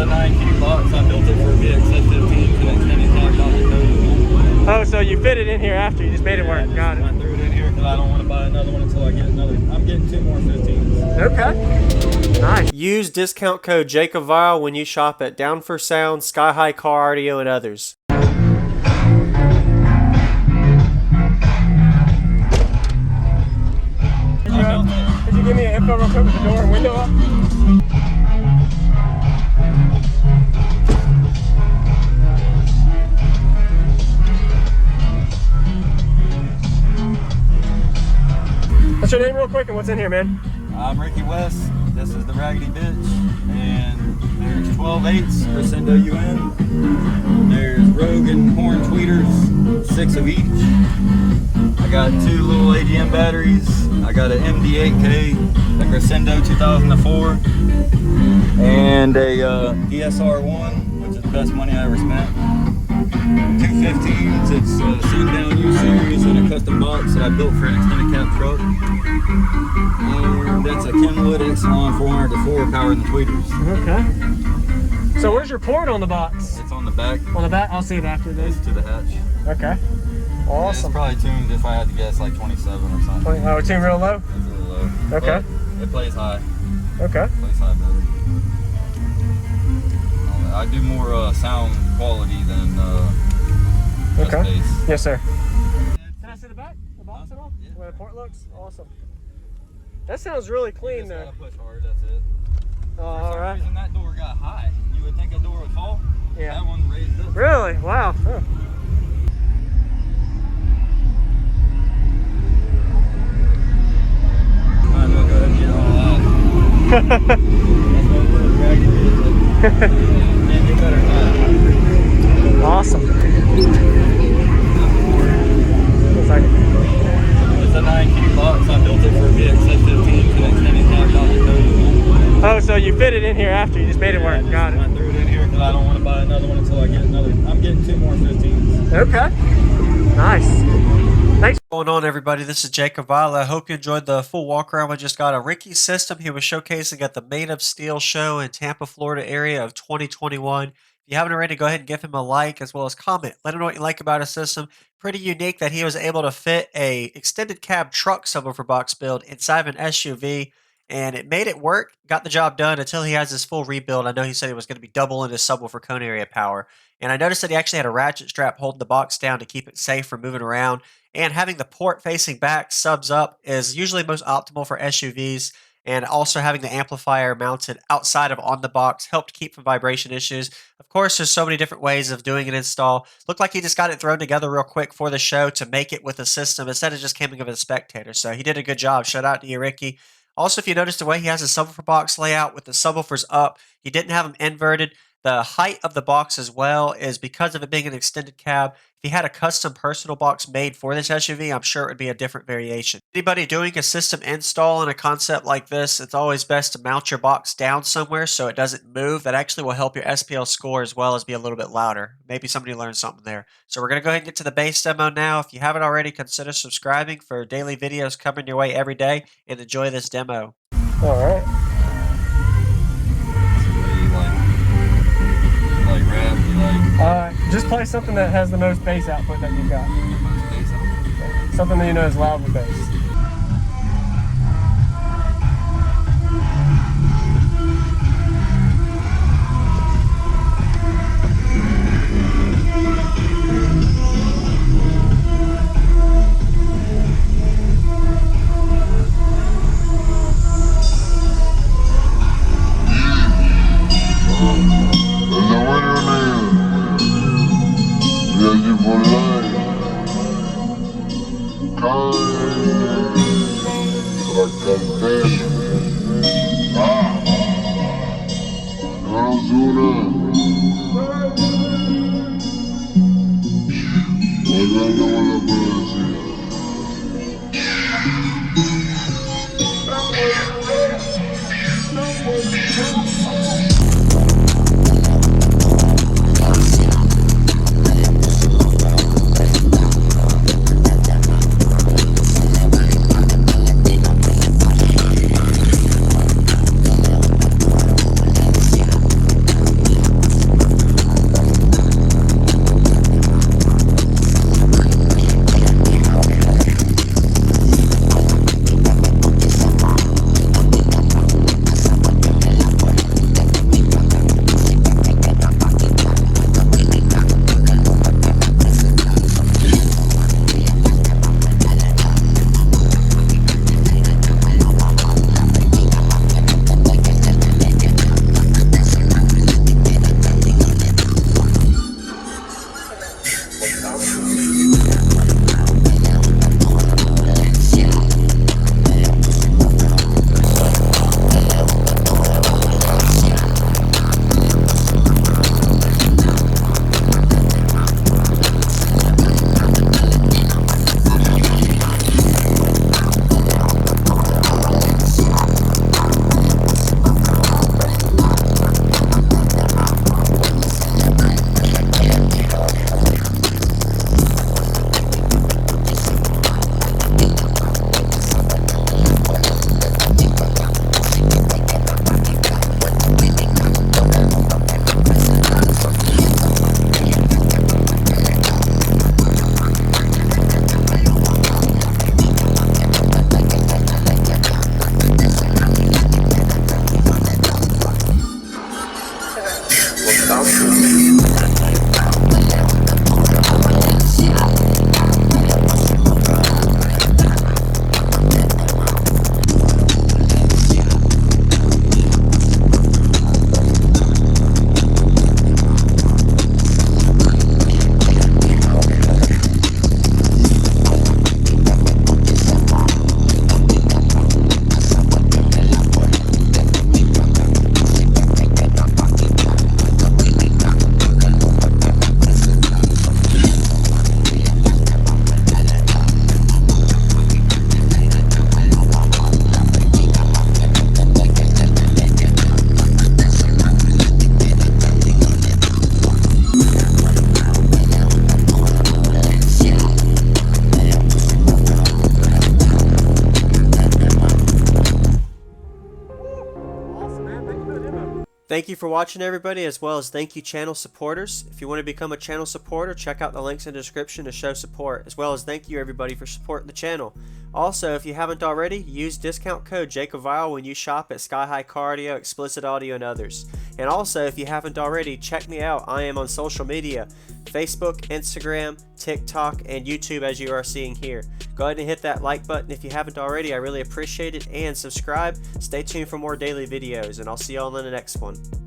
a 9Q box. I built it for a VXF15 for the extended cab Dr. Cody. Oh, so you fit it in here after, you just made it work. Got it. I threw it in here because I don't want to buy another one until I get another. I'm getting 2 more 15s. Okay. Nice. Use discount code JACOBVIRAL when you shop at Down for Sound, Sky High Car Audio, and others. Could you give me an info real quick with the door and window up? What's your name real quick and what's in here, man? I'm Ricky West. This is the Raggedy Bitch. And there's 12/8s Crescendo UN. There's Rogue and Horn tweeters, 6 of each. I got 2 little AGM batteries. I got an MD8K, a Crescendo 2004, and a DSR1, which is the best money I ever spent. 2 15s, it's a Sundown U series and a custom box that I built for an extended cab truck. And that's a Kenwood Exelon 400-4 powering the tweeters. Okay. So where's your port on the box? It's on the back. On the back? I'll see it after this. It's to the hatch. Okay. Awesome. It's probably tuned, if I had to guess, like 27 or something. Oh, tuned real low? It's really low. Okay. But it plays high. Okay. It plays high better. I do more sound quality than just bass. Yes, sir. Can I see the back? The box at all? Yeah. The way the port looks? Awesome. That sounds really clean though. though. Gotta push hard, that's it. Oh, all right. For some reason that door got high. You would think a door would fall. Yeah. That one raised up. Really? Wow. Oh. Might as well go ahead and get it all out. That's what a little draggy is. Man, you better not. Awesome. Looks like It's a 9Q box. I built it for a VXF15 for the extended cab Dr. Cody. Oh, so you fit it in here after, you just made it work. Got it. I threw it in here because I don't want to buy another one until I get another. I'm getting 2 more 15s. Okay. Nice. Thanks. What's going on, everybody? This is Jacob Viola. I hope you enjoyed the full walk around. We just got a Ricky system he was showcasing at the Made of Steel show in Tampa, Florida area of 2021. If you haven't already, go ahead and give him a like as well as comment. Let him know what you like about his system. Pretty unique that he was able to fit a extended cab truck subwoofer box build inside of an SUV, and it made it work. Got the job done until he has his full rebuild. I know he said he was going to be doubling his subwoofer cone area power. And I noticed that he actually had a ratchet strap holding the box down to keep it safe from moving around. And having the port facing back subs up is usually most optimal for SUVs. And also having the amplifier mounted outside of on the box helped keep from vibration issues. Of course, there's so many different ways of doing an install. Looked like he just got it thrown together real quick for the show to make it with a system instead of just coming of a spectator. So he did a good job. Shout out to you, Ricky. Also, if you notice the way he has his subwoofer box layout with the subwoofers up, he didn't have them inverted. The height of the box as well is because of it being an extended cab. If he had a custom personal box made for this SUV, I'm sure it would be a different variation. Anybody doing a system install in a concept like this, it's always best to mount your box down somewhere so it doesn't move. That actually will help your SPL score as well as be a little bit louder. Maybe somebody learned something there. So we're going to go ahead and get to the base demo now. If you haven't already, consider subscribing for daily videos coming your way every day, and enjoy this demo. All right. Just play something that has the most bass output that you've got. Something that you know is loud with bass. Thank you for watching, everybody, as well as thank you channel supporters. If you want to become a channel supporter, check out the links in the description to show support, as well as thank you everybody for supporting the channel. Also, if you haven't already, use discount code JakeOfVile when you shop at Sky High Cardio, Explicit Audio, and others. And also, if you haven't already, check me out. I am on social media, Facebook, Instagram, TikTok, and YouTube, as you are seeing here. Go ahead and hit that like button if you haven't already. I really appreciate it. And subscribe. Stay tuned for more daily videos, and I'll see y'all in the next one.